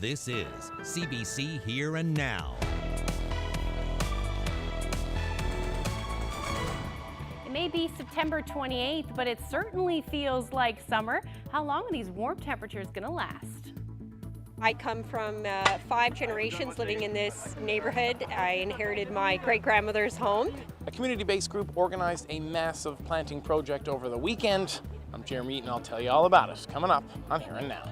This is CBC Here and Now. It may be September 28th, but it certainly feels like summer. How long are these warm temperatures going to last? I come from 5 generations living in this neighborhood. I inherited my great-grandmother's home. A community-based group organized a massive planting project over the weekend. I'm Jeremy Eaton, I'll tell you all about it coming up on Here and Now.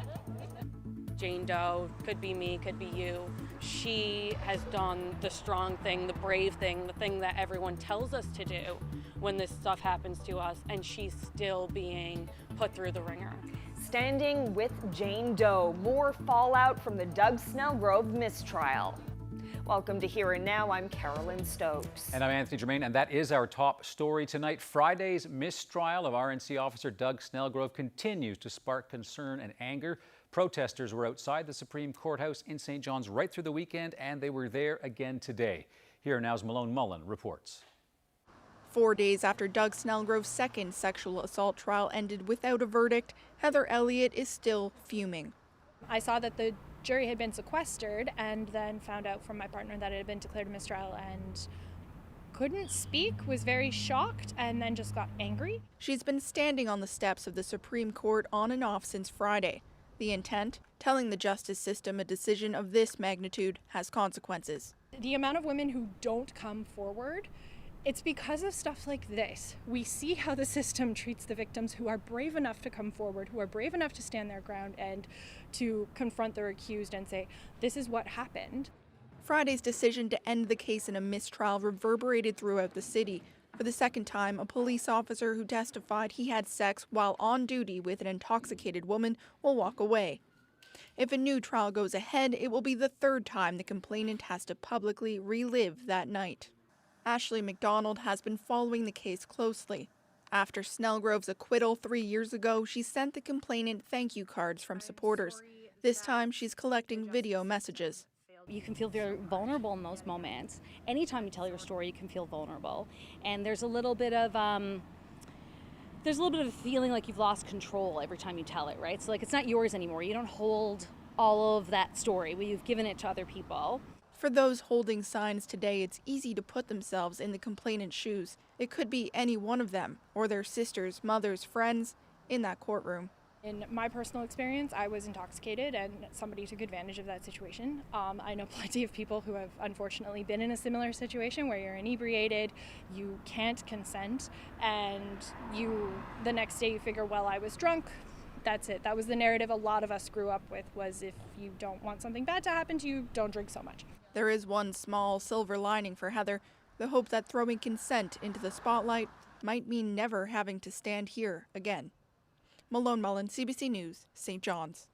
Jane Doe, could be me, could be you. She has done the strong thing, the brave thing, the thing that everyone tells us to do when this stuff happens to us, and she's still being put through the ringer. Standing with Jane Doe, more fallout from the Doug Snellgrove mistrial. Welcome to Here and Now. I'm Carolyn Stokes. And I'm Anthony Germain, and that is our top story tonight. Friday's mistrial of RNC officer Doug Snellgrove continues to spark concern and anger. Protesters were outside the Supreme Courthouse in St. John's right through the weekend, and they were there again today. Here Now's Malone Mullen reports. 4 days after Doug Snellgrove's second sexual assault trial ended without a verdict, Heather Elliott is still fuming. I saw that the jury had been sequestered and then found out from my partner that it had been declared a mistrial and couldn't speak, was very shocked, and then just got angry. She's been standing on the steps of the Supreme Court on and off since Friday. The intent, telling the justice system a decision of this magnitude has consequences. The amount of women who don't come forward, it's because of stuff like this. We see how the system treats the victims who are brave enough to come forward, who are brave enough to stand their ground and to confront their accused and say, this is what happened. Friday's decision to end the case in a mistrial reverberated throughout the city. For the second time, a police officer who testified he had sex while on duty with an intoxicated woman will walk away. If a new trial goes ahead, it will be the third time the complainant has to publicly relive that night. Ashley McDonald has been following the case closely. After Snellgrove's acquittal 3 years ago, she sent the complainant thank you cards from supporters. This time, she's collecting video messages. You can feel very vulnerable in those moments. Anytime you tell your story, you can feel vulnerable. And there's a little bit of a feeling like you've lost control every time you tell it, right? So like it's not yours anymore. You don't hold all of that story. You've given it to other people. For those holding signs today, it's easy to put themselves in the complainant's shoes. It could be any one of them, or their sisters, mothers, friends, in that courtroom. In my personal experience, I was intoxicated and somebody took advantage of that situation. I know plenty of people who have unfortunately been in a similar situation where you're inebriated, you can't consent, and the next day you figure, well, I was drunk. That's it. That was the narrative a lot of us grew up with, was if you don't want something bad to happen to you, don't drink so much. There is one small silver lining for Heather, the hope that throwing consent into the spotlight might mean never having to stand here again. Malone Mullen, CBC News, St. John's.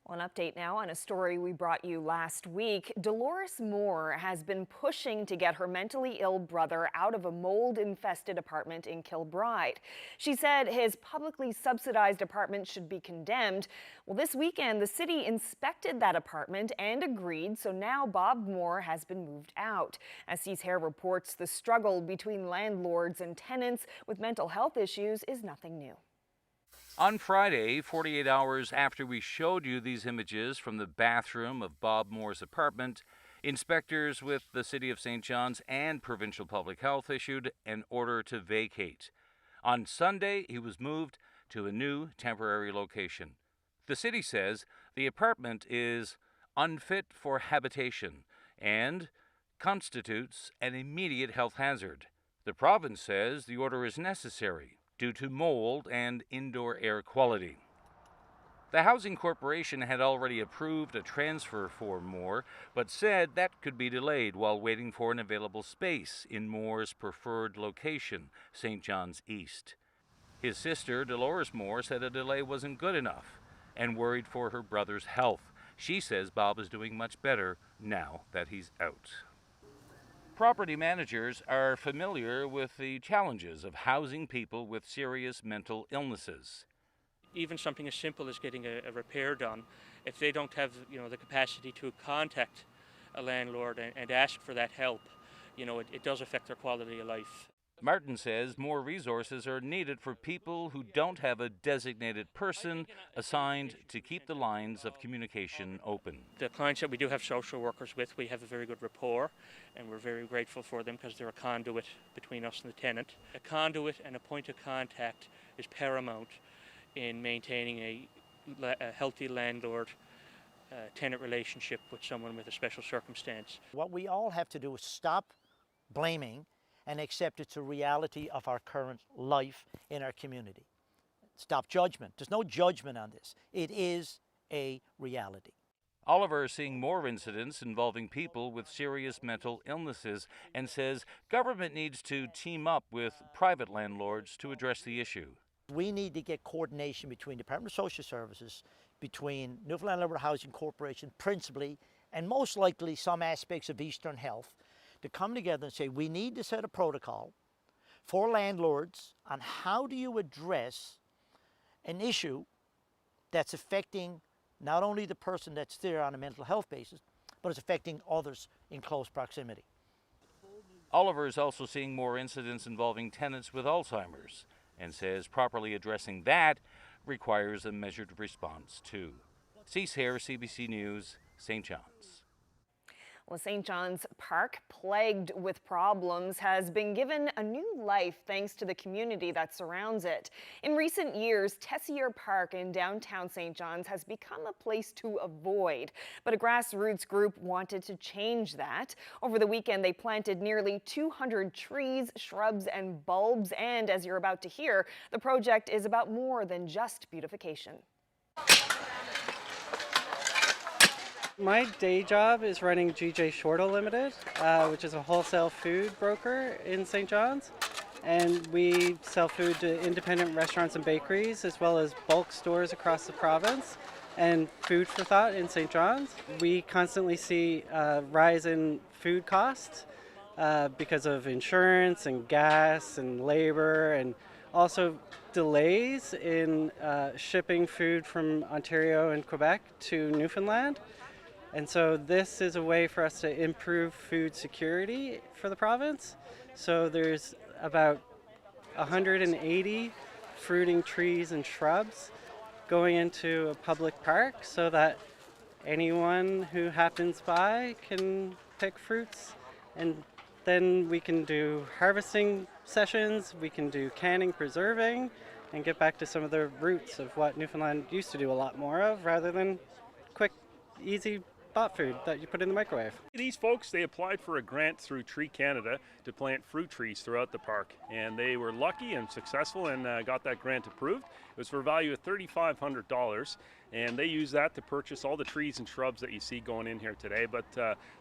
Well, an update now on a story we brought you last week. Dolores Moore has been pushing to get her mentally ill brother out of a mold-infested apartment in Kilbride. She said his publicly subsidized apartment should be condemned. Well, this weekend, the city inspected that apartment and agreed, so now Bob Moore has been moved out. As C's Hair reports, the struggle between landlords and tenants with mental health issues is nothing new. On Friday, 48 hours after we showed you these images from the bathroom of Bob Moore's apartment, inspectors with the City of St. John's and Provincial Public Health issued an order to vacate. On Sunday, he was moved to a new temporary location. The city says the apartment is unfit for habitation and constitutes an immediate health hazard. The province says the order is necessary due to mold and indoor air quality. The Housing Corporation had already approved a transfer for Moore, but said that could be delayed while waiting for an available space in Moore's preferred location, St. John's East. His sister, Dolores Moore, said a delay wasn't good enough and worried for her brother's health. She says Bob is doing much better now that he's out. Property managers are familiar with the challenges of housing people with serious mental illnesses. Even something as simple as getting a repair done, if they don't have the capacity to contact a landlord and ask for that help, it does affect their quality of life. Martin says more resources are needed for people who don't have a designated person assigned to keep the lines of communication open. The clients that we do have social workers with, we have a very good rapport, and we're very grateful for them because they're a conduit between us and the tenant. A conduit and a point of contact is paramount in maintaining a healthy landlord-tenant relationship with someone with a special circumstance. What we all have to do is stop blaming and accept it's a reality of our current life in our community. Stop judgment. There's no judgment on this. It is a reality. Oliver is seeing more incidents involving people with serious mental illnesses and says government needs to team up with private landlords to address the issue. We need to get coordination between Department of Social Services, between Newfoundland and Labrador Housing Corporation principally, and most likely some aspects of Eastern Health, to come together and say we need to set a protocol for landlords on how do you address an issue that's affecting not only the person that's there on a mental health basis, but it's affecting others in close proximity. Oliver is also seeing more incidents involving tenants with Alzheimer's and says properly addressing that requires a measured response too. Cease here, CBC News, St. John's. Well, St. John's Park, plagued with problems, has been given a new life thanks to the community that surrounds it. In recent years, Tessier Park in downtown St. John's has become a place to avoid, but a grassroots group wanted to change that. Over the weekend, they planted nearly 200 trees, shrubs, and bulbs, and as you're about to hear, the project is about more than just beautification. My day job is running GJ Shortle Limited, which is a wholesale food broker in St. John's. And we sell food to independent restaurants and bakeries, as well as bulk stores across the province, and Food for Thought in St. John's. We constantly see a rise in food costs because of insurance and gas and labor, and also delays in shipping food from Ontario and Quebec to Newfoundland. And so this is a way for us to improve food security for the province. So there's about 180 fruiting trees and shrubs going into a public park so that anyone who happens by can pick fruits, and then we can do harvesting sessions, we can do canning, preserving, and get back to some of the roots of what Newfoundland used to do a lot more of, rather than quick, easy bought food that you put in the microwave. These folks, they applied for a grant through Tree Canada to plant fruit trees throughout the park, and they were lucky and successful and got that grant approved. It was for a value of $3,500, and they used that to purchase all the trees and shrubs that you see going in here today. But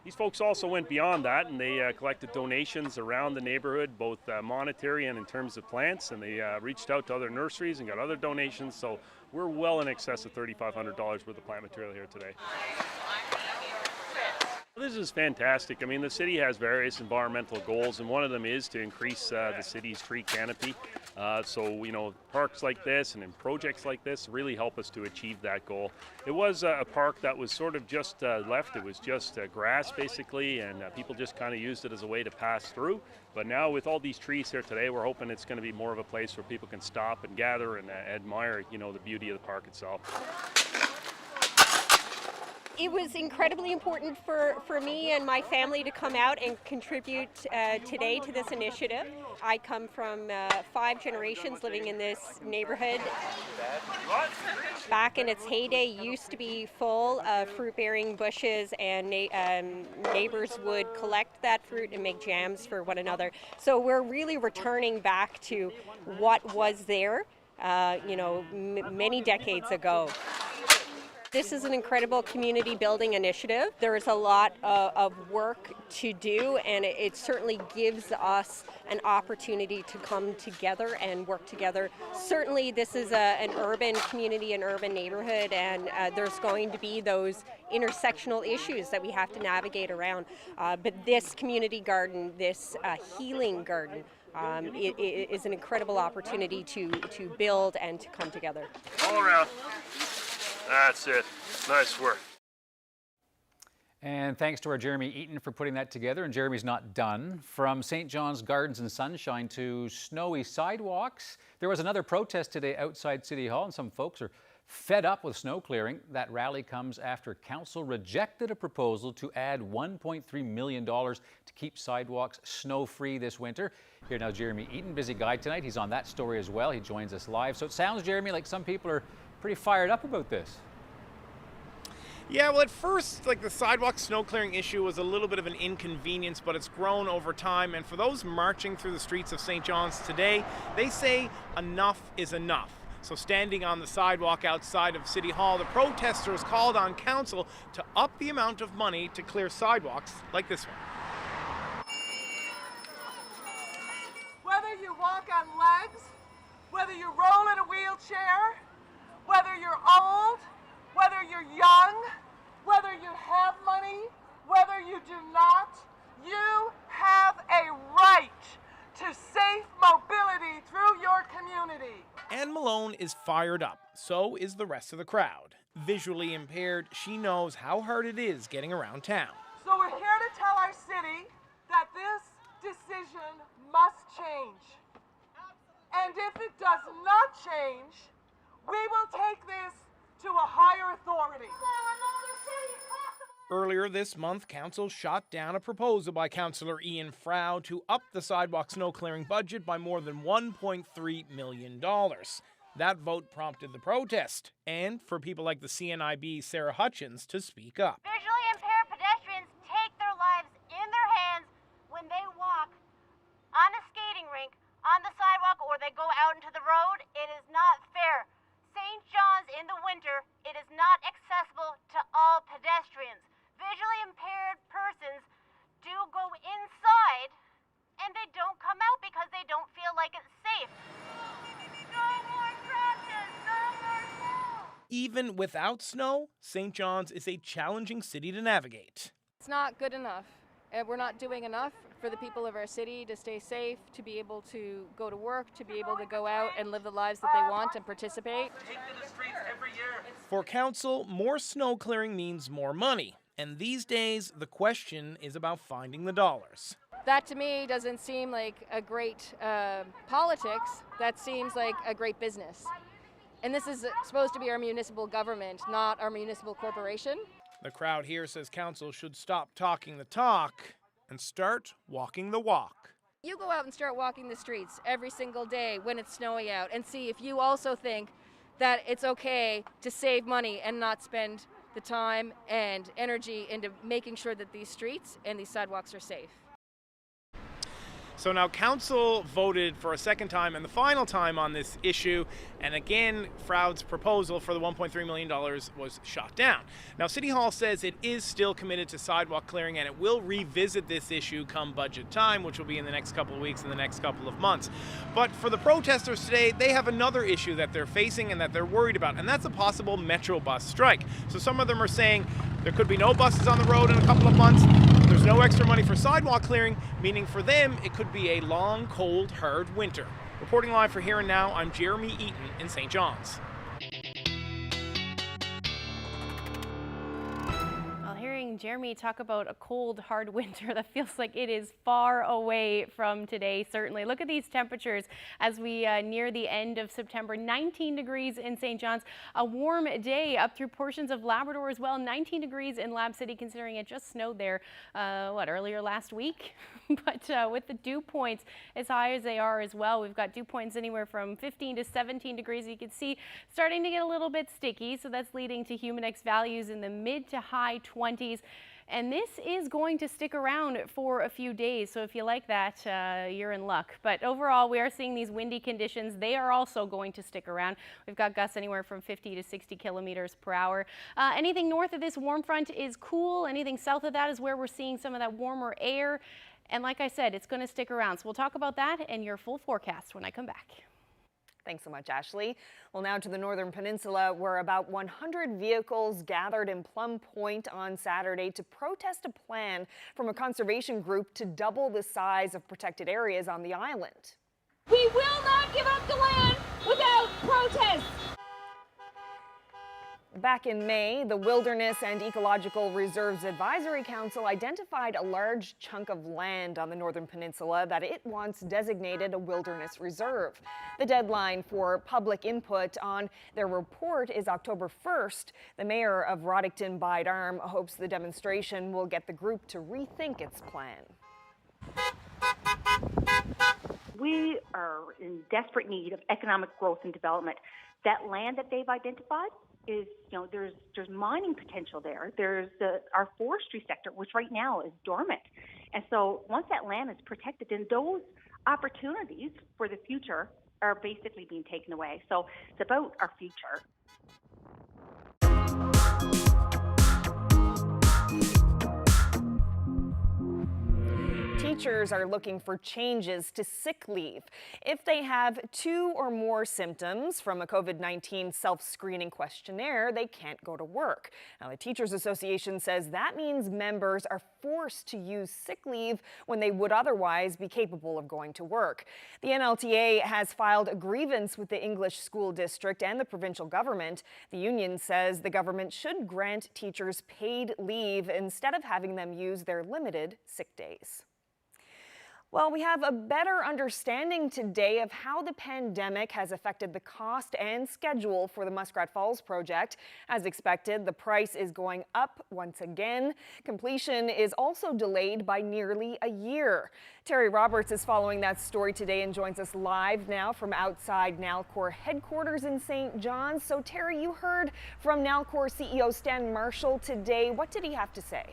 these folks also went beyond that, and they collected donations around the neighborhood, both monetary and in terms of plants, and they reached out to other nurseries and got other donations. So we're well in excess of $3,500 worth of plant material here today. This is fantastic. I mean, the city has various environmental goals, and one of them is to increase the city's tree canopy. So, you know, parks like this and in projects like this really help us to achieve that goal. It was a park that was sort of just left. It was just grass, basically, and people just kind of used it as a way to pass through. But now with all these trees here today, we're hoping it's going to be more of a place where people can stop and gather and admire, you know, the beauty of the park itself. It was incredibly important for me and my family to come out and contribute today to this initiative. I come from 5 generations living in this neighborhood. Back in its heyday, used to be full of fruit-bearing bushes, and neighbors would collect that fruit and make jams for one another. So we're really returning back to what was there, you know, many decades ago. This is an incredible community building initiative. There is a lot of work to do, and it certainly gives us an opportunity to come together and work together. Certainly this is an urban community, an urban neighborhood, and there's going to be those intersectional issues that we have to navigate around. But this community garden, this healing garden, it is an incredible opportunity to build and to come together. All around. That's it. Nice work. And thanks to our Jeremy Eaton for putting that together, and Jeremy's not done. From St. John's Gardens and Sunshine to snowy sidewalks, there was another protest today outside City Hall, and some folks are fed up with snow clearing. That rally comes after council rejected a proposal to add $1.3 million to keep sidewalks snow-free this winter. Here now, Jeremy Eaton, busy guy tonight. He's on that story as well. He joins us live. So it sounds, Jeremy, like some people are pretty fired up about this. Yeah, well, at first, the sidewalk snow clearing issue was a little bit of an inconvenience, but it's grown over time. And for those marching through the streets of St. John's today, they say enough is enough. So standing on the sidewalk outside of City Hall, the protesters called on council to up the amount of money to clear sidewalks like this one. Whether you walk on legs, whether you roll in a wheelchair, whether you're old, whether you're young, whether you have money, whether you do not, you have a right to safe mobility through your community. Anne Malone is fired up. So is the rest of the crowd. Visually impaired, she knows how hard it is getting around town. So we're here to tell our city that this decision must change. And if it does not change, we will take this to a higher authority. Earlier this month, council shot down a proposal by Councillor Ian Frow to up the sidewalk snow clearing budget by more than $1.3 million. That vote prompted the protest, and for people like the CNIB's Sarah Hutchins to speak up. Visually impaired pedestrians take their lives in their hands when they walk on a skating rink, on the sidewalk, or they go out into the road. It is not fair. St. John's in the winter, it is not accessible to all pedestrians. Visually impaired persons do go inside and they don't come out because they don't feel like it's safe. No more crashes, no more snow. Even without snow, St. John's is a challenging city to navigate. It's not good enough. We're not doing enough for the people of our city to stay safe, to be able to go to work, to be able to go out and live the lives that they want and participate. Take to the streets every year. For council, more snow clearing means more money. And these days, the question is about finding the dollars. That to me doesn't seem like a great politics. That seems like a great business. And this is supposed to be our municipal government, not our municipal corporation. The crowd here says council should stop talking the talk and start walking the walk. You go out and start walking the streets every single day when it's snowy out and see if you also think that it's okay to save money and not spend the time and energy into making sure that these streets and these sidewalks are safe. So now council voted for a second time and the final time on this issue, and again Froud's proposal for the $1.3 million was shot down. Now City Hall says it is still committed to sidewalk clearing and it will revisit this issue come budget time, which will be in the next couple of weeks and the next couple of months. But for the protesters today, they have another issue that they're facing and that they're worried about, and that's a possible Metro bus strike. So some of them are saying there could be no buses on the road in a couple of months. There's no extra money for sidewalk clearing, meaning for them it could be a long, cold, hard winter. Reporting live for Here and Now, I'm Jeremy Eaton in St. John's. Well, hearing Jeremy talk about a cold, hard winter, that feels like it is far away from today, certainly. Look at these temperatures as we near the end of September. 19 degrees in St. John's, a warm day up through portions of Labrador as well. 19 degrees in Lab City, considering it just snowed there, earlier last week? But with the dew points as high as they are as well, we've got dew points anywhere from 15 to 17 degrees. You can see starting to get a little bit sticky, so that's leading to Humidex values in the mid to high 20s. And this is going to stick around for a few days, so if you like that, you're in luck. But overall, we are seeing these windy conditions. They are also going to stick around. We've got gusts anywhere from 50 to 60 kilometers per hour. Anything north of this warm front is cool. Anything south of that is where we're seeing some of that warmer air. And like I said, it's going to stick around. So we'll talk about that and your full forecast when I come back. Thanks so much, Ashley. Well, now to the Northern Peninsula, where about 100 vehicles gathered in Plum Point on Saturday to protest a plan from a conservation group to double the size of protected areas on the island. We will not give up the land without protest. Back in May, the Wilderness and Ecological Reserves Advisory Council identified a large chunk of land on the Northern Peninsula that it wants designated a wilderness reserve. The deadline for public input on their report is October 1st. The mayor of Roddickton Bide Arm hopes the demonstration will get the group to rethink its plan. We are in desperate need of economic growth and development. That land that they've identified is, there's mining potential there. There's our forestry sector, which right now is dormant. And so once that land is protected, then those opportunities for the future are basically being taken away. So it's about our future. Teachers are looking for changes to sick leave. If they have 2 or more symptoms from a COVID-19 self-screening questionnaire, they can't go to work. Now, the Teachers Association says that means members are forced to use sick leave when they would otherwise be capable of going to work. The NLTA has filed a grievance with the English School District and the provincial government. The union says the government should grant teachers paid leave instead of having them use their limited sick days. Well, we have a better understanding today of how the pandemic has affected the cost and schedule for the Muskrat Falls project. As expected, the price is going up once again. Completion is also delayed by nearly a year. Terry Roberts is following that story today and joins us live now from outside Nalcor headquarters in St. John's. So, Terry, you heard from Nalcor CEO Stan Marshall today. What did he have to say?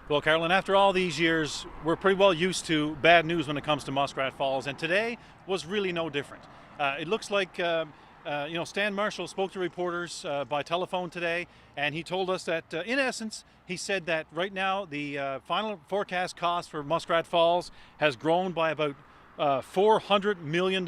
Well, Carolyn, after all these years, we're pretty well used to bad news when it comes to Muskrat Falls, and today was really no different. It looks like, Stan Marshall spoke to reporters by telephone today, and he told us that, in essence, he said that right now the final forecast cost for Muskrat Falls has grown by about $400 million,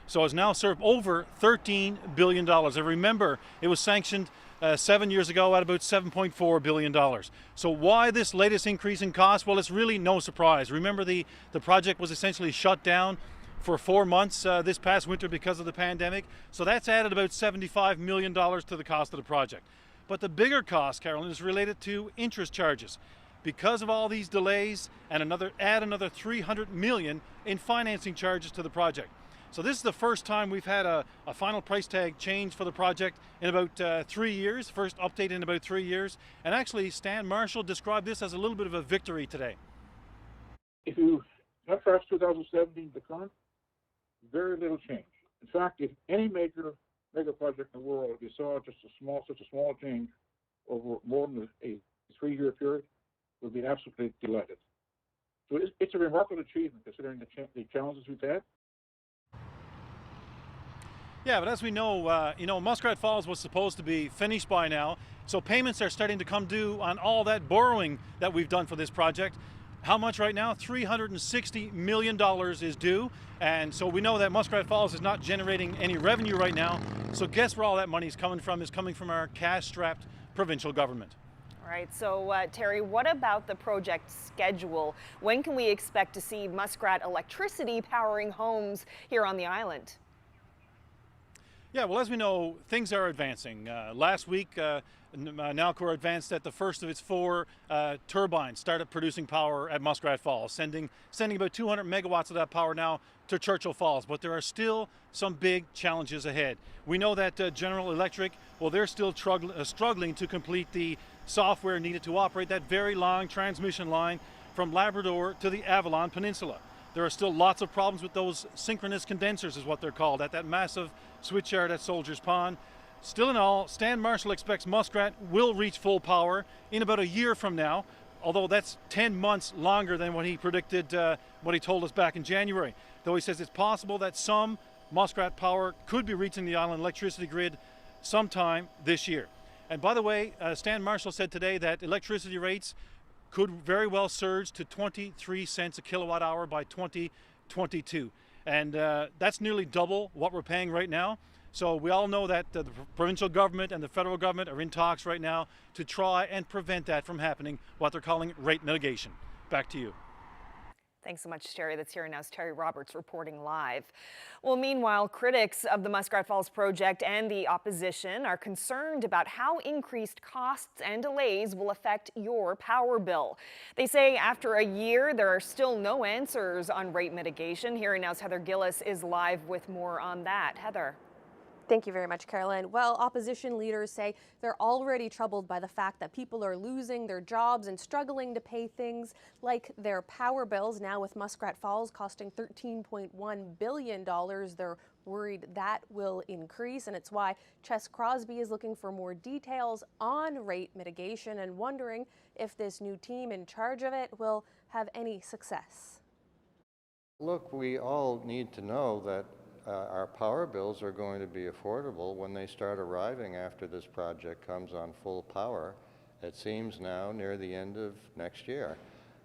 so it's now served over $13 billion. And remember, it was sanctioned 7 years ago at about $7.4 billion. So why this latest increase in cost? Well, it's really no surprise. Remember, the project was essentially shut down for 4 months this past winter because of the pandemic. So that's added about $75 million to the cost of the project. But the bigger cost, Carolyn, is related to interest charges. Because of all these delays, and another $300 million in financing charges to the project. So this is the first time we've had a final price tag change for the project in about 3 years, first update in about 3 years. And actually, Stan Marshall described this as a little bit of a victory today. If you contrast 2017 to current, very little change. In fact, if any mega project in the world, if you saw just such a small change over more than a 3-year period, we'd be absolutely delighted. So it's a remarkable achievement considering the challenges we've had. Yeah, but as we know, Muskrat Falls was supposed to be finished by now, so payments are starting to come due on all that borrowing that we've done for this project. How much right now? $360 million is due, and so we know that Muskrat Falls is not generating any revenue right now, so guess where all that money is coming from? It's coming from our cash-strapped provincial government. All right, so Terry, what about the project schedule? When can we expect to see Muskrat electricity powering homes here on the island? Yeah, well, as we know, things are advancing. Last week, Nalcor advanced that the first of its 4 turbines started producing power at Muskrat Falls, sending about 200 megawatts of that power now to Churchill Falls. But there are still some big challenges ahead. We know that General Electric, well, they're still struggling to complete the software needed to operate that very long transmission line from Labrador to the Avalon Peninsula. There are still lots of problems with those synchronous condensers, is what they're called, at that massive switchyard at Soldiers Pond. Still in all, Stan Marshall expects Muskrat will reach full power in about a year from now, although that's 10 months longer than what he predicted, what he told us back in January. Though he says it's possible that some Muskrat power could be reaching the island electricity grid sometime this year. And by the way, Stan Marshall said today that electricity rates could very well surge to 23 cents a kilowatt hour by 2022. And that's nearly double what we're paying right now. So we all know that the provincial government and the federal government are in talks right now to try and prevent that from happening, what they're calling rate mitigation. Back to you. Thanks so much, Terry. That's here now. Terry Roberts reporting live. Well, meanwhile, critics of the Muskrat Falls project and the opposition are concerned about how increased costs and delays will affect your power bill. They say after a year, there are still no answers on rate mitigation. Here now's Heather Gillis is live with more on that. Heather. Thank you very much, Caroline. Well, opposition leaders say they're already troubled by the fact that people are losing their jobs and struggling to pay things like their power bills. Now with Muskrat Falls costing $13.1 billion, they're worried that will increase, and it's why Chess Crosby is looking for more details on rate mitigation and wondering if this new team in charge of it will have any success. Look, we all need to know that our power bills are going to be affordable when they start arriving after this project comes on full power. It seems now near the end of next year.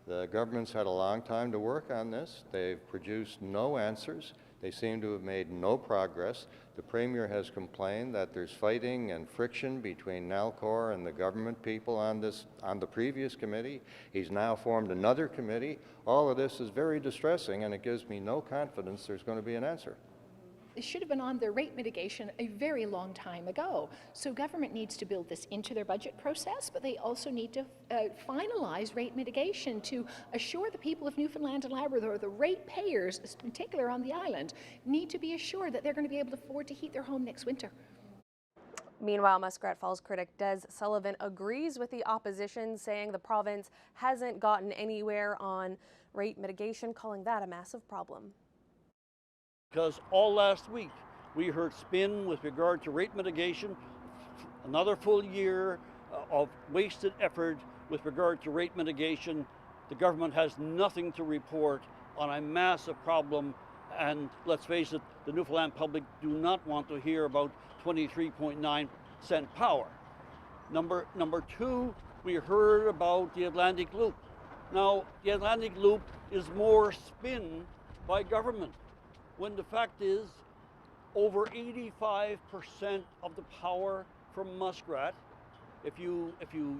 The government's had a long time to work on this. They've produced no answers. They seem to have made no progress. The Premier has complained that there's fighting and friction between Nalcor and the government people on the previous committee. He's now formed another committee. All of this is very distressing, and it gives me no confidence there's going to be an answer. They should have been on their rate mitigation a very long time ago. So government needs to build this into their budget process, but they also need to finalize rate mitigation to assure the people of Newfoundland and Labrador, the rate payers, in particular on the island, need to be assured that they're going to be able to afford to heat their home next winter. Meanwhile, Muskrat Falls critic Des Sullivan agrees with the opposition, saying the province hasn't gotten anywhere on rate mitigation, calling that a massive problem. Because all last week we heard spin with regard to rate mitigation, another full year of wasted effort with regard to rate mitigation. The government has nothing to report on a massive problem, and let's face it, the Newfoundland public do not want to hear about 23.9-cent power. Number two, we heard about the Atlantic Loop. Now, the Atlantic Loop is more spin by government, when the fact is over 85% of the power from Muskrat, if you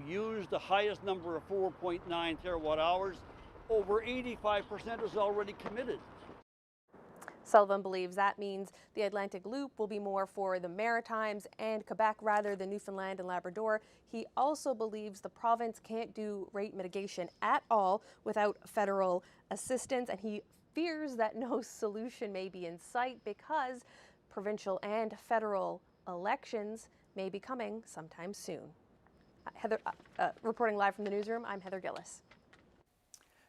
use the highest number of 4.9 terawatt hours, over 85% is already committed. Sullivan believes that means the Atlantic Loop will be more for the Maritimes and Quebec rather than Newfoundland and Labrador. He also believes the province can't do rate mitigation at all without federal assistance, and he fears that no solution may be in sight because provincial and federal elections may be coming sometime soon. Reporting live from the newsroom, I'm Heather Gillis.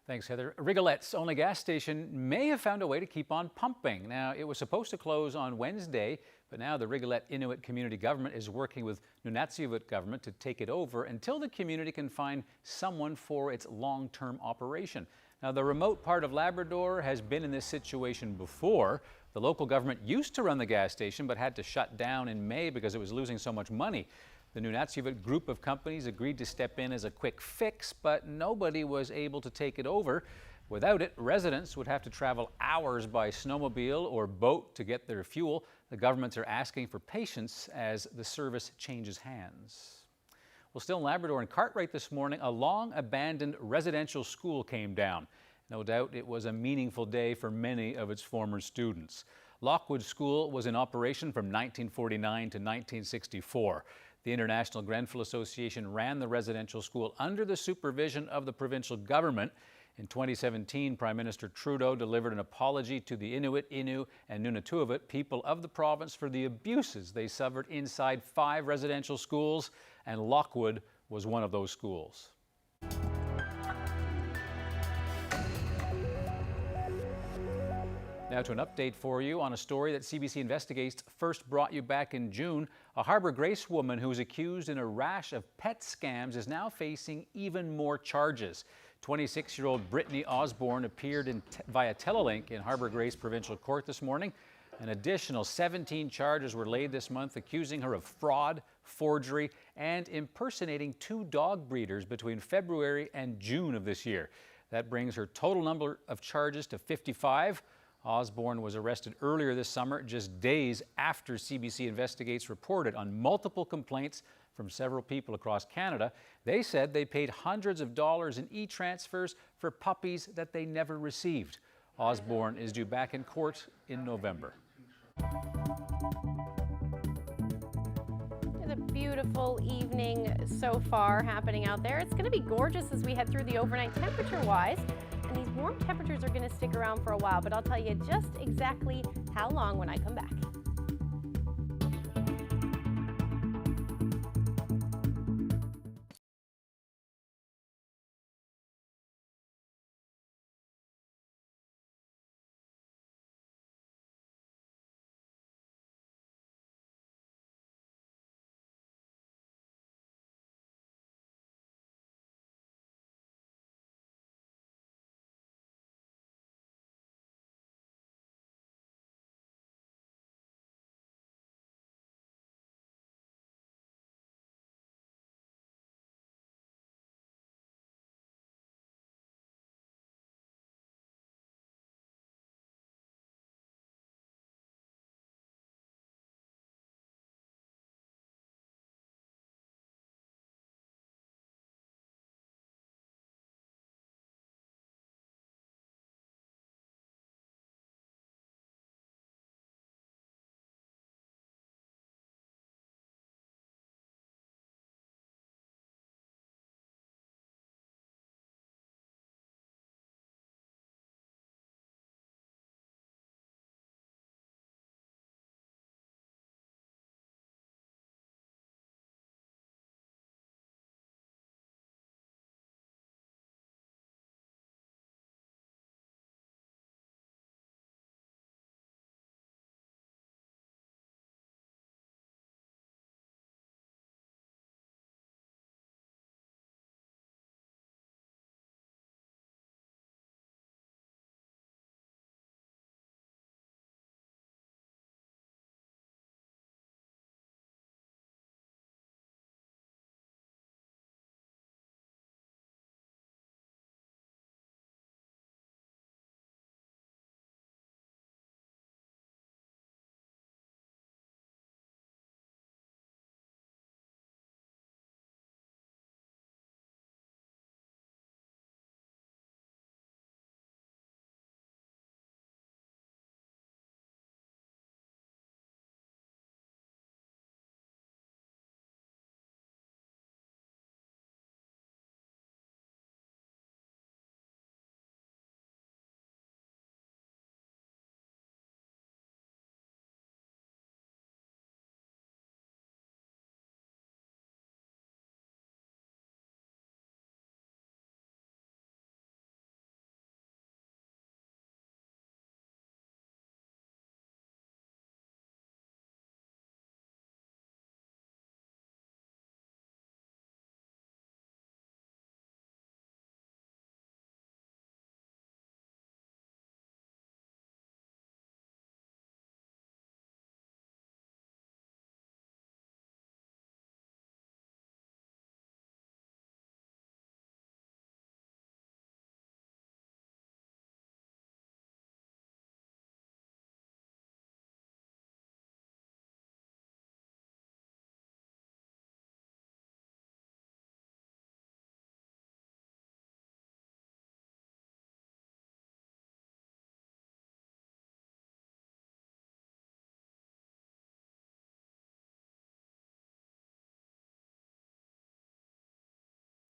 Thanks, Heather. Rigolette's only gas station may have found a way to keep on pumping. Now, it was supposed to close on Wednesday, but now the Rigolette Inuit Community Government is working with Nunatsiavut government to take it over until the community can find someone for its long-term operation. Now, the remote part of Labrador has been in this situation before. The local government used to run the gas station but had to shut down in May because it was losing so much money. The Nunatsiavut group of companies agreed to step in as a quick fix, but nobody was able to take it over. Without it, residents would have to travel hours by snowmobile or boat to get their fuel. The governments are asking for patience as the service changes hands. Well, still in Labrador and Cartwright this morning, a long-abandoned residential school came down. No doubt it was a meaningful day for many of its former students. Lockwood School was in operation from 1949 to 1964. The International Grenfell Association ran the residential school under the supervision of the provincial government. In 2017, Prime Minister Trudeau delivered an apology to the Inuit, Innu, and Nunatuavut people of the province for the abuses they suffered inside 5 residential schools, and Lockwood was one of those schools. Now to an update for you on a story that CBC Investigates first brought you back in June. A Harbour Grace woman who was accused in a rash of pet scams is now facing even more charges. 26-year-old Brittany Osborne appeared via Telelink in Harbour Grace Provincial Court this morning. An additional 17 charges were laid this month, accusing her of fraud, forgery, and impersonating 2 dog breeders between February and June of this year. That brings her total number of charges to 55. Osborne was arrested earlier this summer, just days after CBC Investigates reported on multiple complaints from several people across Canada. They said they paid hundreds of dollars in e-transfers for puppies that they never received. Osborne is due back in court in November. It's a beautiful evening so far happening out there. It's going to be gorgeous as we head through the overnight temperature-wise. And these warm temperatures are going to stick around for a while, but I'll tell you just exactly how long when I come back.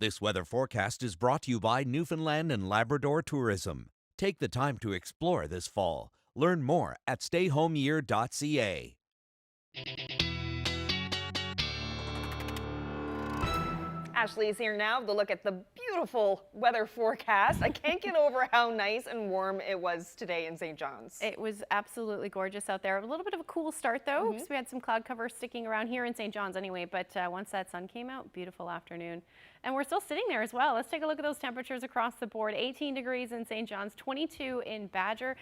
This weather forecast is brought to you by Newfoundland and Labrador Tourism. Take the time to explore this fall. Learn more at stayhomeyear.ca. Ashley's here now to look at the beautiful weather forecast. I can't get over how nice and warm it was today in St. John's. It was absolutely gorgeous out there. A little bit of a cool start though, because we had some cloud cover sticking around here in St. John's anyway, but once that sun came out, beautiful afternoon. And we're still sitting there as well. Let's take a look at those temperatures across the board. 18 degrees in St. John's, 22 in Badger,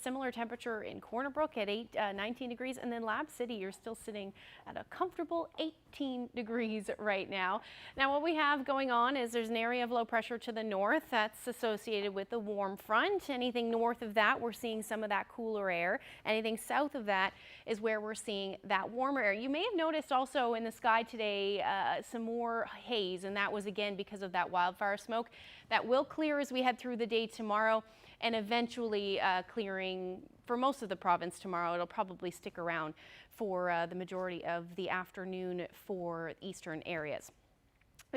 similar temperature in Corner Brook at 19 degrees, and then Lab City, you're still sitting at a comfortable 18 degrees right now. Now what we have going on is there's an an area of low pressure to the north that's associated with the warm front. Anything north of that, we're seeing some of that cooler air. Anything south of that is where we're seeing that warmer air. You may have noticed also in the sky today some more haze, and that was again because of that wildfire smoke. That will clear as we head through the day tomorrow, and eventually clearing for most of the province tomorrow. It'll probably stick around for the majority of the afternoon for eastern areas.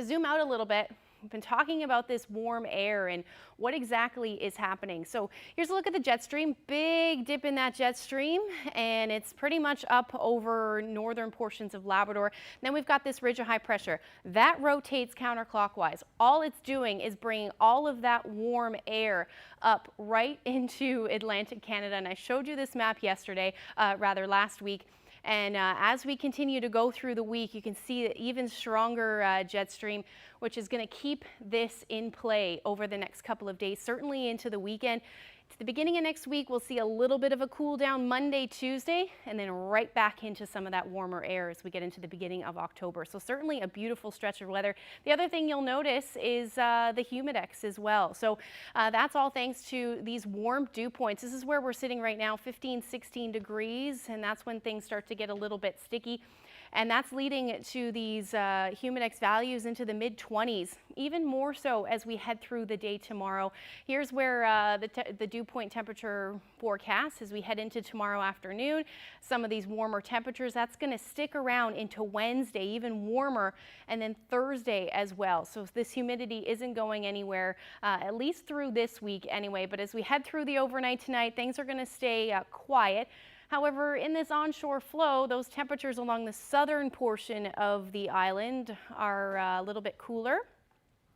Zoom out a little bit. We've been talking about this warm air and what exactly is happening. So here's a look at the jet stream. Big dip in that jet stream, and it's pretty much up over northern portions of Labrador. Then we've got this ridge of high pressure. That rotates counterclockwise. All it's doing is bringing all of that warm air up right into Atlantic Canada. And I showed you this map yesterday, last week. And as we continue to go through the week, you can see that even stronger jet stream, which is going to keep this in play over the next couple of days, certainly into the weekend. To the beginning of next week, we'll see a little bit of a cool down Monday, Tuesday, and then right back into some of that warmer air as we get into the beginning of October. So certainly a beautiful stretch of weather. The other thing you'll notice is the Humidex as well. So that's all thanks to these warm dew points. This is where we're sitting right now, 15, 16 degrees, and that's when things start to get a little bit sticky. And that's leading to these Humidex values into the mid-20s, even more so as we head through the day tomorrow. Here's where the dew point temperature forecast as we head into tomorrow afternoon. Some of these warmer temperatures, that's going to stick around into Wednesday, even warmer, and then Thursday as well. So this humidity isn't going anywhere, at least through this week anyway. But as we head through the overnight tonight, things are going to stay quiet. However, in this onshore flow, those temperatures along the southern portion of the island are a little bit cooler,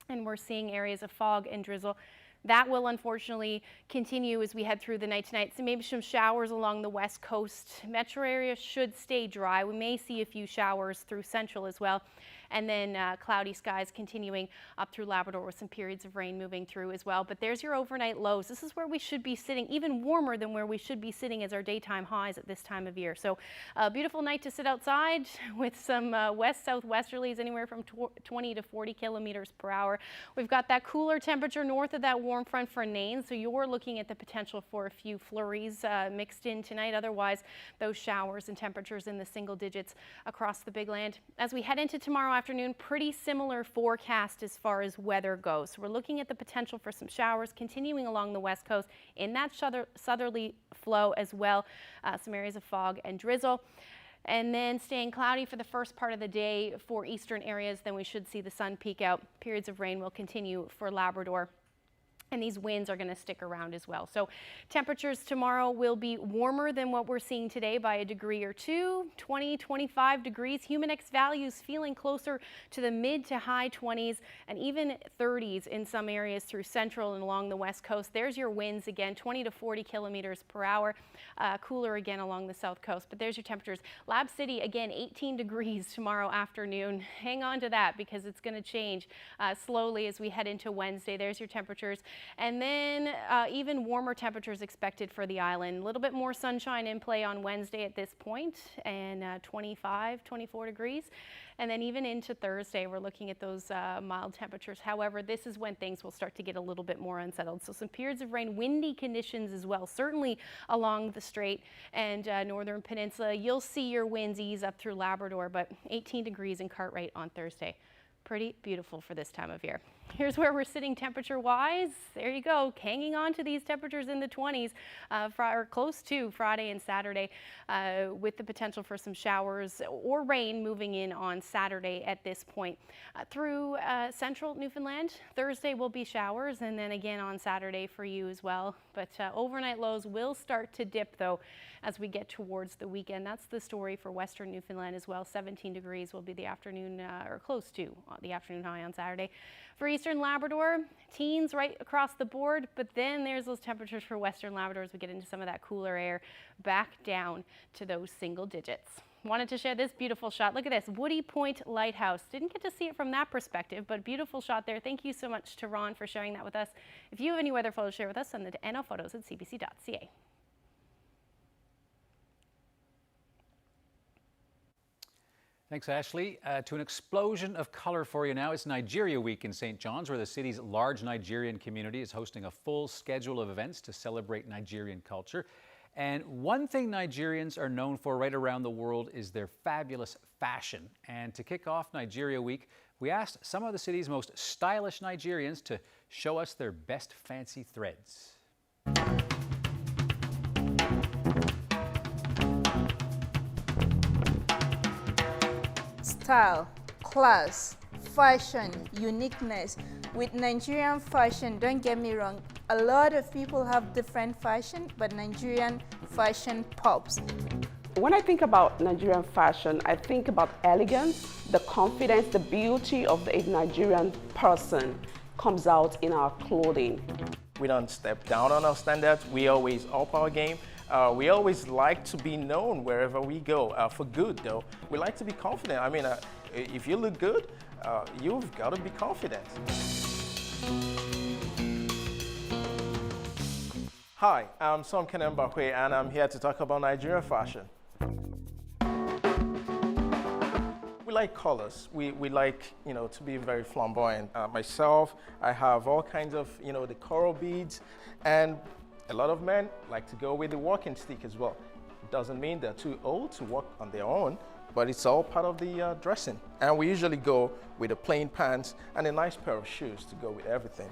and we're seeing areas of fog and drizzle. That will unfortunately continue as we head through the night tonight. So maybe some showers along the west coast. Metro area should stay dry. We may see a few showers through central as well. And then cloudy skies continuing up through Labrador with some periods of rain moving through as well. But there's your overnight lows. This is where we should be sitting, even warmer than where we should be sitting as our daytime highs at this time of year. So a beautiful night to sit outside with some west-southwesterlies anywhere from 20 to 40 kilometers per hour. We've got that cooler temperature north of that warm front for Nain. So you're looking at the potential for a few flurries mixed in tonight. Otherwise, those showers and temperatures in the single digits across the big land. As we head into tomorrow afternoon, pretty similar forecast as far as weather goes. So we're looking at the potential for some showers continuing along the west coast in that southerly flow as well. Some areas of fog and drizzle. And then staying cloudy for the first part of the day for eastern areas. Then we should see the sun peak out. Periods of rain will continue for Labrador. And these winds are going to stick around as well. So temperatures tomorrow will be warmer than what we're seeing today by a degree or two, 20, 25 degrees. Humidex values feeling closer to the mid to high 20s and even 30s in some areas through central and along the west coast. There's your winds again, 20 to 40 kilometers per hour. Cooler again along the south coast. But there's your temperatures. Lab City, again, 18 degrees tomorrow afternoon. Hang on to that because it's going to change slowly as we head into Wednesday. There's your temperatures. And then even warmer temperatures expected for the island. A little bit more sunshine in play on Wednesday at this point, and 25, 24 degrees. And then even into Thursday, we're looking at those mild temperatures. However, this is when things will start to get a little bit more unsettled. So some periods of rain, windy conditions as well, certainly along the Strait and northern peninsula. You'll see your winds ease up through Labrador, but 18 degrees in Cartwright on Thursday. Pretty beautiful for this time of year. Here's where we're sitting temperature-wise. There you go, hanging on to these temperatures in the 20s, or close to Friday and Saturday, with the potential for some showers or rain moving in on Saturday at this point. Through central Newfoundland, Thursday will be showers, and then again on Saturday for you as well. But overnight lows will start to dip, though, as we get towards the weekend. That's the story for western Newfoundland as well. 17 degrees will be the afternoon, or close to the afternoon high on Saturday. For eastern Labrador, teens right across the board, but then there's those temperatures for western Labrador as we get into some of that cooler air back down to those single digits. Wanted to share this beautiful shot. Look at this, Woody Point Lighthouse. Didn't get to see it from that perspective, but beautiful shot there. Thank you so much to Ron for sharing that with us. If you have any weather photos to share with us, send them to nlphotos@cbc.ca. Thanks, Ashley. To an explosion of color for you now. It's Nigeria Week in St. John's, where the city's large Nigerian community is hosting a full schedule of events to celebrate Nigerian culture. And one thing Nigerians are known for right around the world is their fabulous fashion. And to kick off Nigeria Week, we asked some of the city's most stylish Nigerians to show us their best fancy threads. Style, class, fashion, uniqueness. With Nigerian fashion, don't get me wrong, a lot of people have different fashion, but Nigerian fashion pops. When I think about Nigerian fashion, I think about elegance, the confidence, the beauty of a Nigerian person comes out in our clothing. We don't step down on our standards, we always up our game. We always like to be known wherever we go, for good though. We like to be confident. I mean, if you look good, you've got to be confident. Hi, I'm Som Kenembakwe and I'm here to talk about Nigerian fashion. We like colors. We like, to be very flamboyant. Myself, I have all kinds of, the coral beads, and a lot of men like to go with the walking stick as well. It doesn't mean they're too old to walk on their own, but it's all part of the dressing. And we usually go with a plain pants and a nice pair of shoes to go with everything.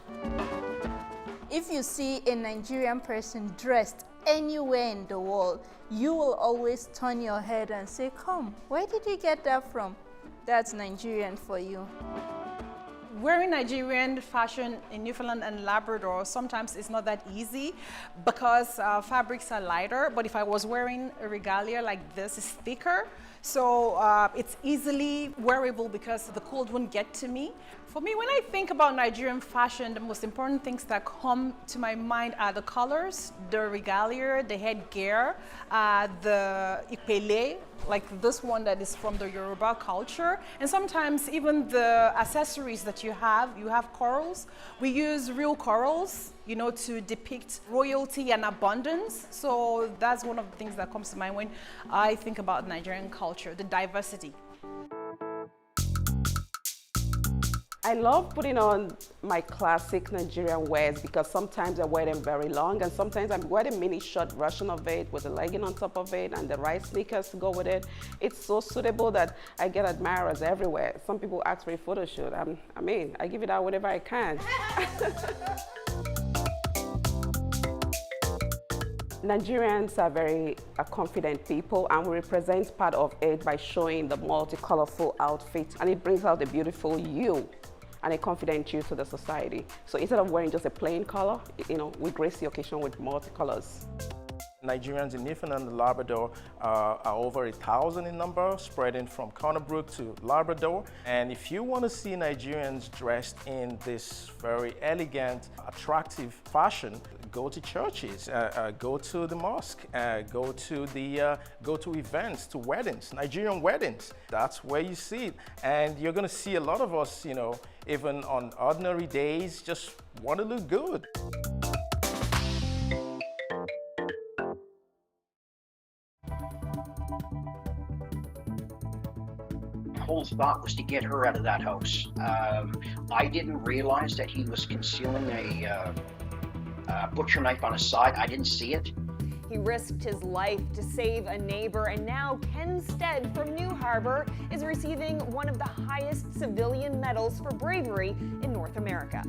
If you see a Nigerian person dressed anywhere in the world, you will always turn your head and say, "Come, where did you get that from?" That's Nigerian for you. Wearing Nigerian fashion in Newfoundland and Labrador sometimes is not that easy because fabrics are lighter, but if I was wearing a regalia like this, it's thicker, so it's easily wearable because the cold won't get to me. For me, when I think about Nigerian fashion, the most important things that come to my mind are the colors, the regalia, the headgear, the ipele, like this one that is from the Yoruba culture, and sometimes even the accessories that you have corals. We use real corals, to depict royalty and abundance. So that's one of the things that comes to mind when I think about Nigerian culture, the diversity. I love putting on my classic Nigerian wears because sometimes I wear them very long and sometimes I wear the mini short version of it with a legging on top of it and the right sneakers to go with it. It's so suitable that I get admirers everywhere. Some people ask for a photo shoot. I give it out whenever I can. Nigerians are very confident people, and we represent part of it by showing the multi-colorful outfit, and it brings out the beautiful you and a confident you to the society. So instead of wearing just a plain color, we grace the occasion with multicolors. Nigerians in Newfoundland and Labrador are over 1,000 in number, spreading from Corner Brook to Labrador. And if you want to see Nigerians dressed in this very elegant, attractive fashion, go to churches, go to the mosque, go to events, to weddings, Nigerian weddings. That's where you see it. And you're going to see a lot of us, even on ordinary days, just want to look good. Whole thought was to get her out of that house. I didn't realize that he was concealing a butcher knife on his side. I didn't see it. He risked his life to save a neighbor, and now Ken Stead from New Harbour is receiving one of the highest civilian medals for bravery in North America.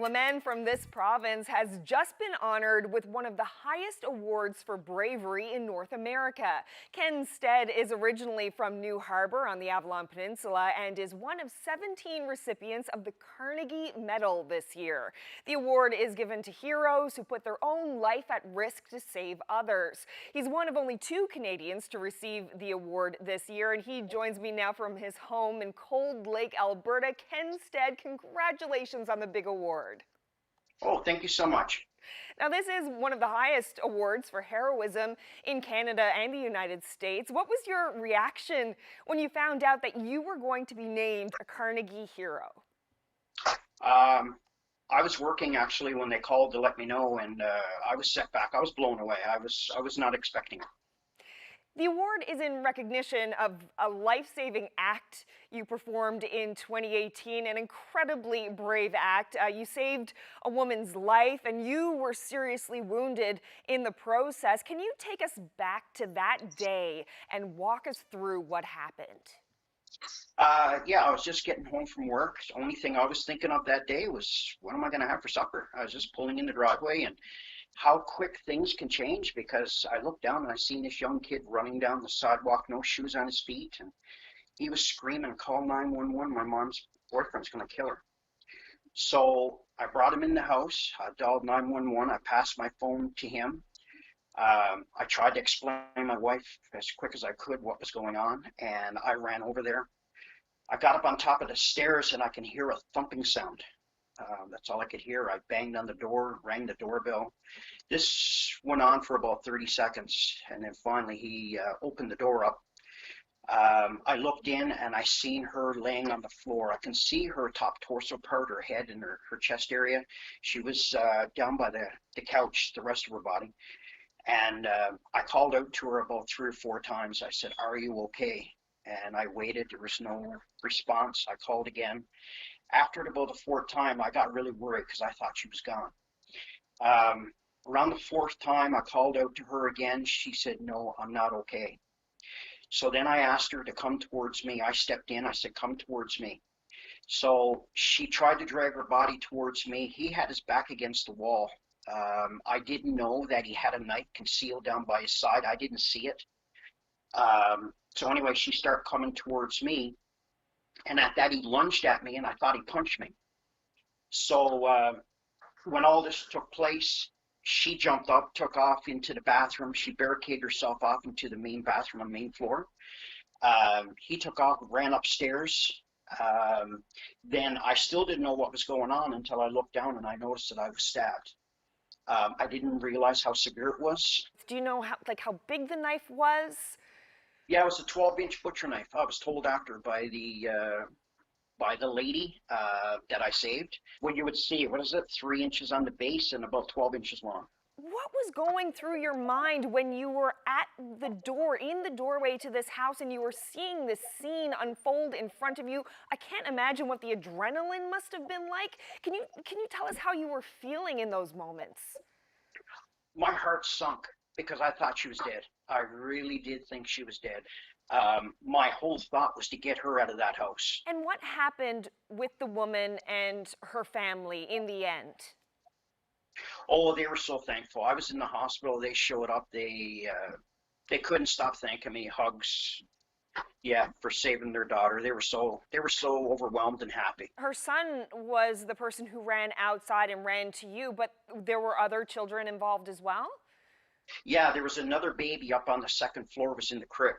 A man from this province has just been honored with one of the highest awards for bravery in North America. Ken Stead is originally from New Harbour on the Avalon Peninsula and is one of 17 recipients of the Carnegie Medal this year. The award is given to heroes who put their own life at risk to save others. He's one of only 2 Canadians to receive the award this year, and he joins me now from his home in Cold Lake, Alberta. Ken Stead, congratulations on the big award. Oh, thank you so much. Now, this is one of the highest awards for heroism in Canada and the United States. What was your reaction when you found out that you were going to be named a Carnegie Hero? I was working actually when they called to let me know, and I was set back. I was blown away. I was not expecting it. The award is in recognition of a life-saving act you performed in 2018, an incredibly brave act. You saved a woman's life and you were seriously wounded in the process. Can you take us back to that day and walk us through what happened? Yeah, I was just getting home from work. The only thing I was thinking of that day was, what am I going to have for supper? I was just pulling in the driveway, and how quick things can change, because I looked down and I seen this young kid running down the sidewalk, no shoes on his feet, and he was screaming, "Call 911, my mom's boyfriend's going to kill her." So I brought him in the house, I dialed 911, I passed my phone to him. I tried to explain to my wife as quick as I could what was going on, and I ran over there. I got up on top of the stairs and I can hear a thumping sound. That's all I could hear. I banged on the door, rang the doorbell. This went on for about 30 seconds, and then finally he opened the door up. I looked in and I seen her laying on the floor. I can see her top torso part, her head and her chest area. She was down by the couch, the rest of her body. And I called out to her about 3 or 4 times. I said, "Are you okay?" And I waited. There was no response. I called again. After about the 4th time, I got really worried because I thought she was gone. Around the 4th time, I called out to her again. She said, "No, I'm not okay." So then I asked her to come towards me. I stepped in. I said, "Come towards me." So she tried to drag her body towards me. He had his back against the wall. I didn't know that he had a knife concealed down by his side. I didn't see it. So anyway, she started coming towards me. And at that, he lunged at me, and I thought he punched me. So when all this took place, she jumped up, took off into the bathroom. She barricaded herself off into the main bathroom on the main floor. He took off, ran upstairs. Then I still didn't know what was going on until I looked down and I noticed that I was stabbed. I didn't realize how severe it was. Do you know how big the knife was? Yeah, it was a 12-inch butcher knife. I was told after by the lady that I saved. Well, you would see, what is it, 3 inches on the base and about 12 inches long. What was going through your mind when you were at the door, in the doorway to this house, and you were seeing this scene unfold in front of you? I can't imagine what the adrenaline must have been like. Can you tell us how you were feeling in those moments? My heart sunk because I thought she was dead. I really did think she was dead. My whole thought was to get her out of that house. And what happened with the woman and her family in the end? Oh, they were so thankful. I was in the hospital. They showed up. They couldn't stop thanking me. Hugs, yeah, for saving their daughter. They were so overwhelmed and happy. Her son was the person who ran outside and ran to you, but there were other children involved as well? Yeah, there was another baby up on the 2nd floor, was in the crib.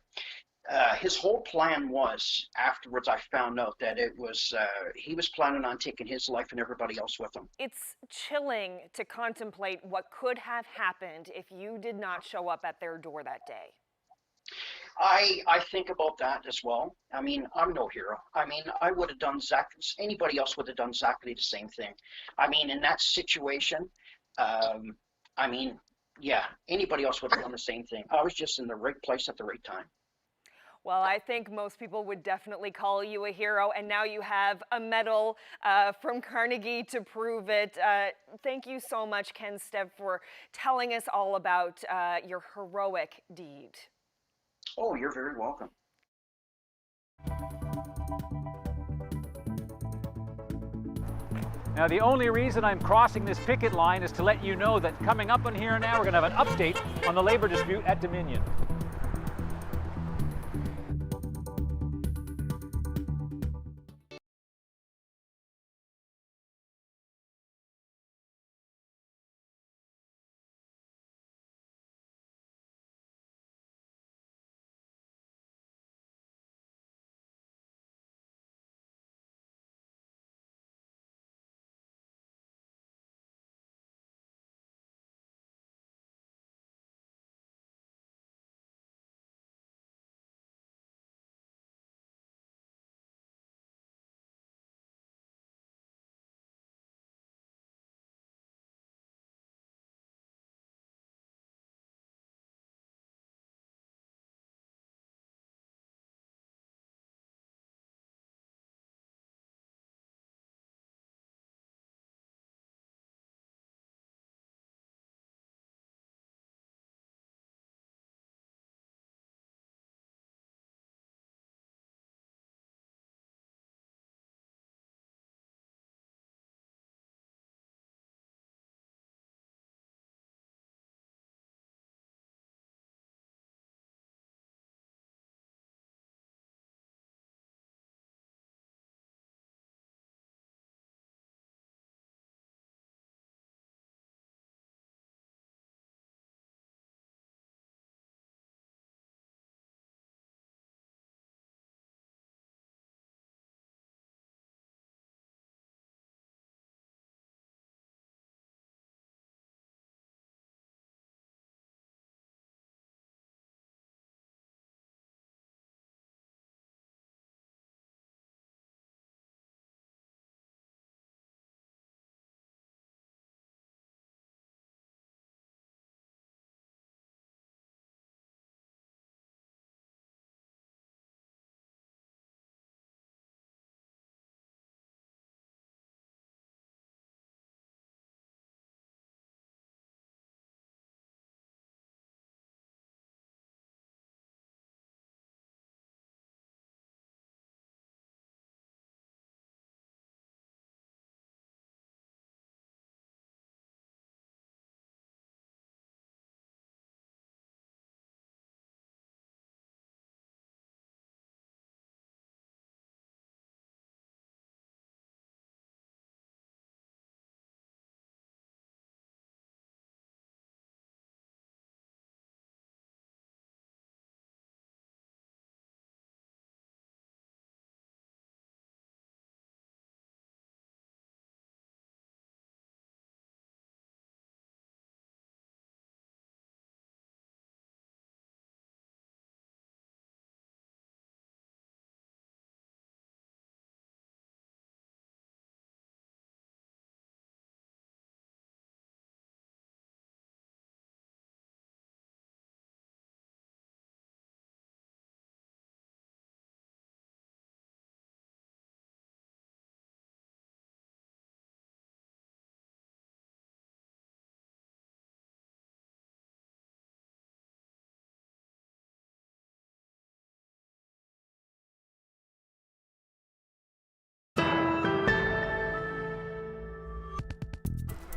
His whole plan was, afterwards I found out that it was, he was planning on taking his life and everybody else with him. It's chilling to contemplate what could have happened if you did not show up at their door that day. I think about that as well. I mean, I'm no hero. I mean, I would have done anybody else would have done exactly the same thing. I mean, in that situation, I mean, yeah, anybody else would have done the same thing. I was just in the right place at the right time. Well, I think most people would definitely call you a hero, and now you have a medal from Carnegie to prove it. Thank you so much, Ken Stead, for telling us all about your heroic deed. Oh, you're very welcome. Now, the only reason I'm crossing this picket line is to let you know that coming up on Here and Now, we're going to have an update on the labor dispute at Dominion.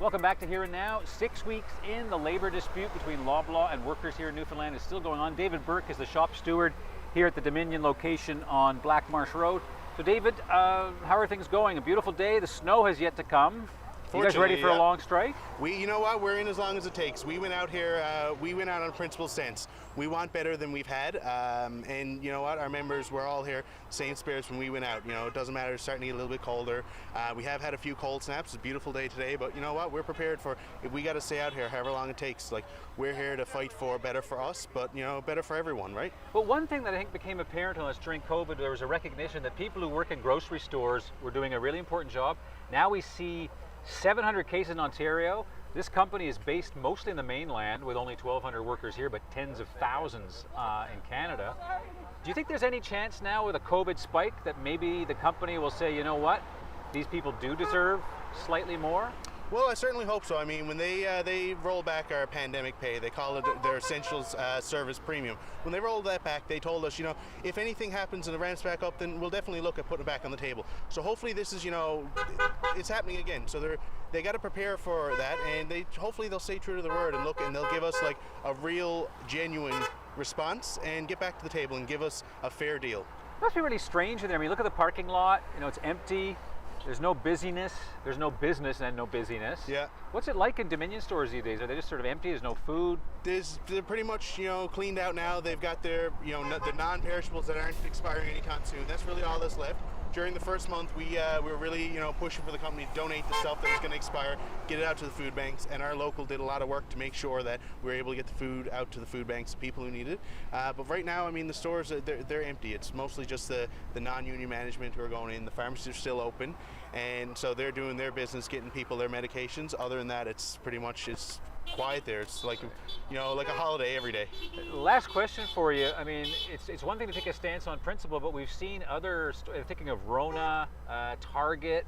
Welcome back to Here and Now. 6 weeks in, the labor dispute between Loblaw and workers here in Newfoundland is still going on. David Burke is the shop steward here at the Dominion location on Black Marsh Road. So David, how are things going? A beautiful day. The snow has yet to come. You guys ready for a long strike? You know what, we're in as long as it takes. We went out here, we went out on principle sense. We want better than we've had, and you know what, our members were all here, same spirits when we went out. You know, it doesn't matter, it's starting to get a little bit colder. We have had a few cold snaps, it's a beautiful day today, but you know what, we're prepared for, if we got to stay out here however long it takes, like, we're here to fight for better for us, but you know, better for everyone, right? Well, one thing that I think became apparent to us during COVID, there was a recognition that people who work in grocery stores were doing a really important job. Now we see 700 cases in Ontario. This company is based mostly in the mainland with only 1,200 workers here, but tens of thousands in Canada. Do you think there's any chance now with a COVID spike that maybe the company will say, you know what, these people do deserve slightly more? Well, I certainly hope so. I mean, when they roll back our pandemic pay, they call it their essentials service premium. When they rolled that back, they told us, if anything happens and it ramps back up, then we'll definitely look at putting it back on the table. So hopefully this is, it's happening again. So they got to prepare for that, and hopefully they'll stay true to their word and they'll give us like a real, genuine response and get back to the table and give us a fair deal. It must be really strange in there. I mean, look at the parking lot. It's empty. There's no busyness. There's no business and no busyness. Yeah. What's it like in Dominion stores these days? Are they just sort of empty? There's no food? They're pretty much, cleaned out now. They've got their, the non-perishables that aren't expiring anytime soon. That's really all that's left. During the first month, we were really, pushing for the company to donate the stuff that was going to expire, get it out to the food banks, and our local did a lot of work to make sure that we were able to get the food out to the food banks, people who need it. But right now, I mean, the stores, they're empty. It's mostly just the non-union management who are going in. The pharmacies are still open, and so they're doing their business, getting people their medications. Other than that, it's pretty much quiet there. It's like, like a holiday every day. Last question for you. I mean, it's one thing to take a stance on principle, but we've seen thinking of Rona, Target.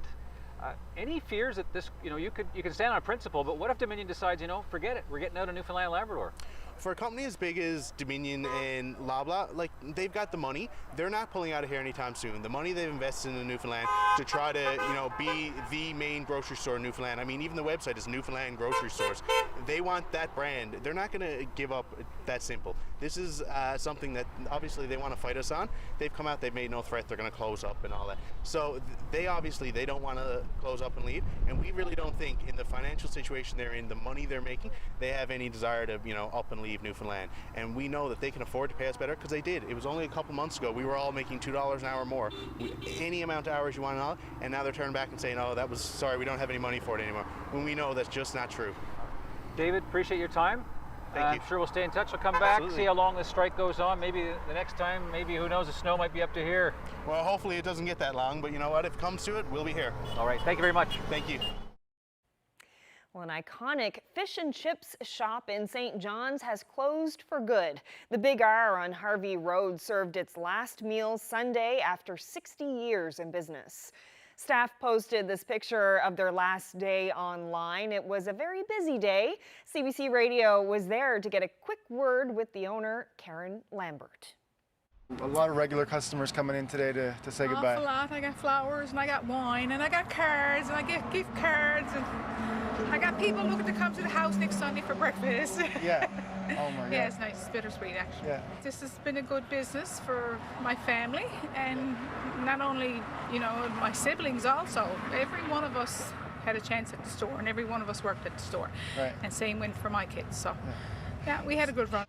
Any fears that this, you can stand on principle, but what if Dominion decides, forget it, we're getting out of Newfoundland and Labrador? For a company as big as Dominion and Loblaw, like, they've got the money. They're not pulling out of here anytime soon. The money they've invested in Newfoundland to try to, be the main grocery store in Newfoundland. I mean, even the website is Newfoundland Grocery Stores. They want that brand. They're not going to give up that simple. This is something that obviously they want to fight us on. They've come out, they've made no threat, they're going to close up and all that. So they don't want to close up and leave. And we really don't think, in the financial situation they're in, the money they're making, they have any desire to, up and leave Newfoundland. And we know that they can afford to pay us better, because they did. It was only a couple months ago we were all making $2 an hour more, any amount of hours you want to know, and now they're turning back and saying, oh, sorry, we don't have any money for it anymore, when we know that's just not true. David, appreciate your time. Thank you. I'm sure we'll stay in touch. We'll come back, Absolutely. see how long this strike goes on. Maybe the next time, who knows, the snow might be up to here. Well, hopefully it doesn't get that long, but you know what, if it comes to it, we'll be here. All right, thank you very much. Thank you. Well, an iconic fish and chips shop in St. John's has closed for good. The Big R on Harvey Road served its last meal Sunday after 60 years in business. Staff posted this picture of their last day online. It was a very busy day. CBC Radio was there to get a quick word with the owner, Karen Lambert. A lot of regular customers coming in today to say goodbye. Awful lot. I got flowers and I got wine and I got cards and I get gift cards and I got people looking to come to the house next Sunday for breakfast. Yeah. Oh my God. Yeah, it's nice. It's bittersweet, actually. Yeah. This has been a good business for my family, and not only, my siblings also. Every one of us had a chance at the store, and every one of us worked at the store. Right. And same went for my kids. So, yeah, we had a good run.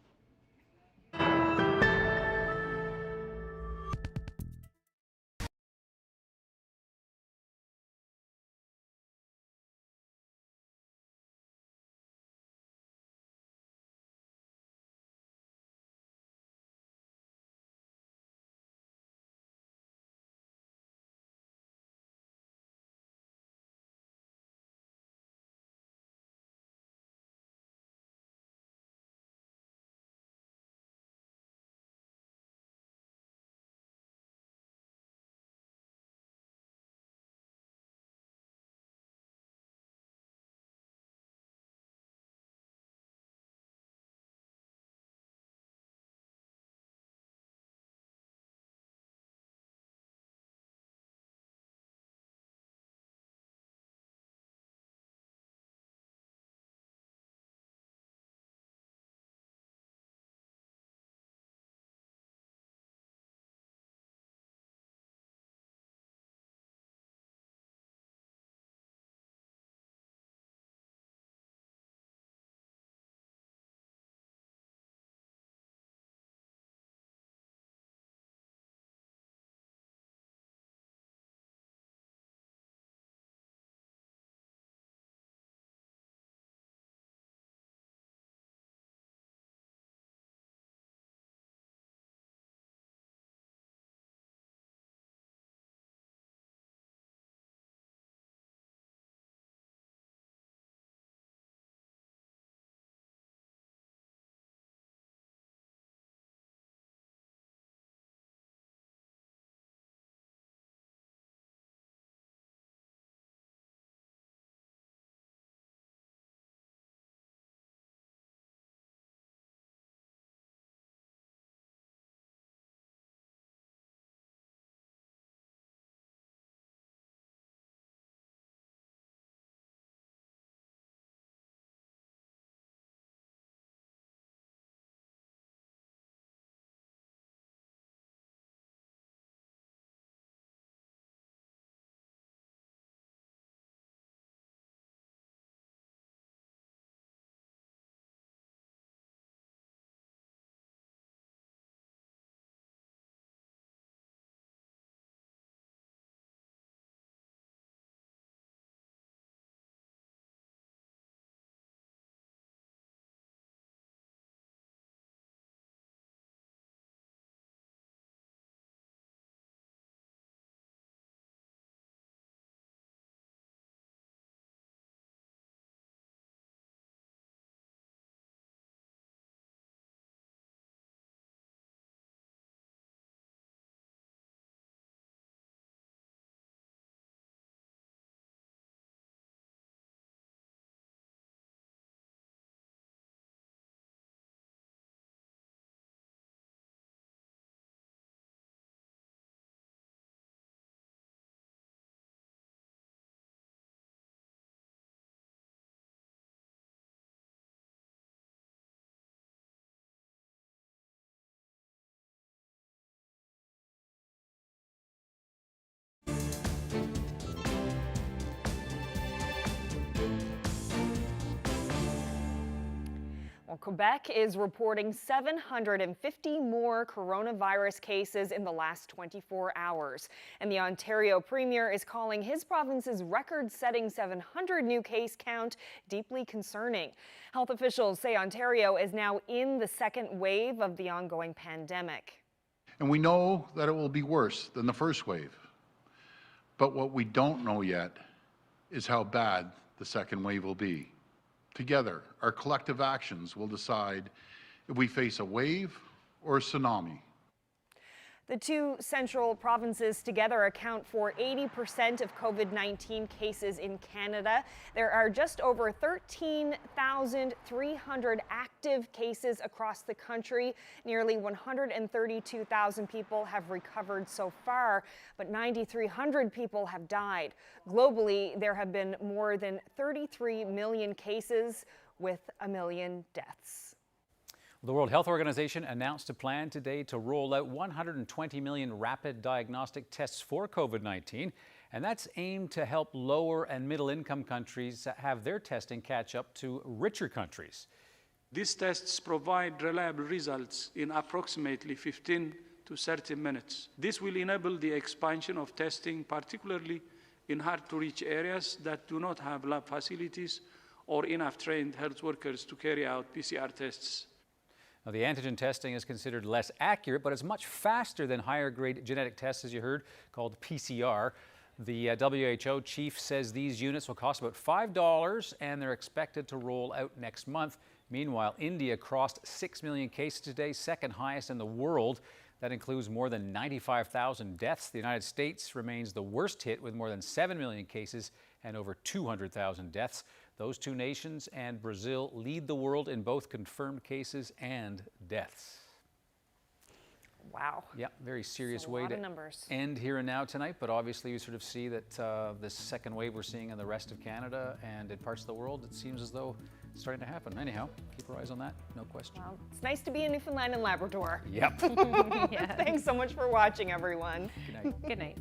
Well, Quebec is reporting 750 more coronavirus cases in the last 24 hours. And the Ontario Premier is calling his province's record-setting 700 new case count deeply concerning. Health officials say Ontario is now in the second wave of the ongoing pandemic. And we know that it will be worse than the first wave. But what we don't know yet is how bad the second wave will be. Together, our collective actions will decide if we face a wave or a tsunami. The two central provinces together account for 80% of COVID-19 cases in Canada. There are just over 13,300 active cases across the country. Nearly 132,000 people have recovered so far, but 9,300 people have died. Globally, there have been more than 33 million cases with 1 million deaths. The World Health Organization announced a plan today to roll out 120 million rapid diagnostic tests for COVID-19, and that's aimed to help lower and middle-income countries have their testing catch up to richer countries. These tests provide reliable results in approximately 15 to 30 minutes. This will enable the expansion of testing, particularly in hard-to-reach areas that do not have lab facilities or enough trained health workers to carry out PCR tests. Now, the antigen testing is considered less accurate, but it's much faster than higher grade genetic tests, as you heard, called PCR. The WHO chief says these units will cost about $5 and they're expected to roll out next month. Meanwhile, India crossed 6 million cases today, second highest in the world. That includes more than 95,000 deaths. The United States remains the worst hit with more than 7 million cases and over 200,000 deaths. Those two nations and Brazil lead the world in both confirmed cases and deaths. Wow. Yeah, very serious a way lot to of numbers. end here and now tonight, but obviously you sort of see that this second wave we're seeing in the rest of Canada and in parts of the world, it seems as though it's starting to happen. Anyhow, keep our eyes on that, no question. Well, it's nice to be in Newfoundland and Labrador. Yep. Thanks so much for watching, everyone. Good night. Good night.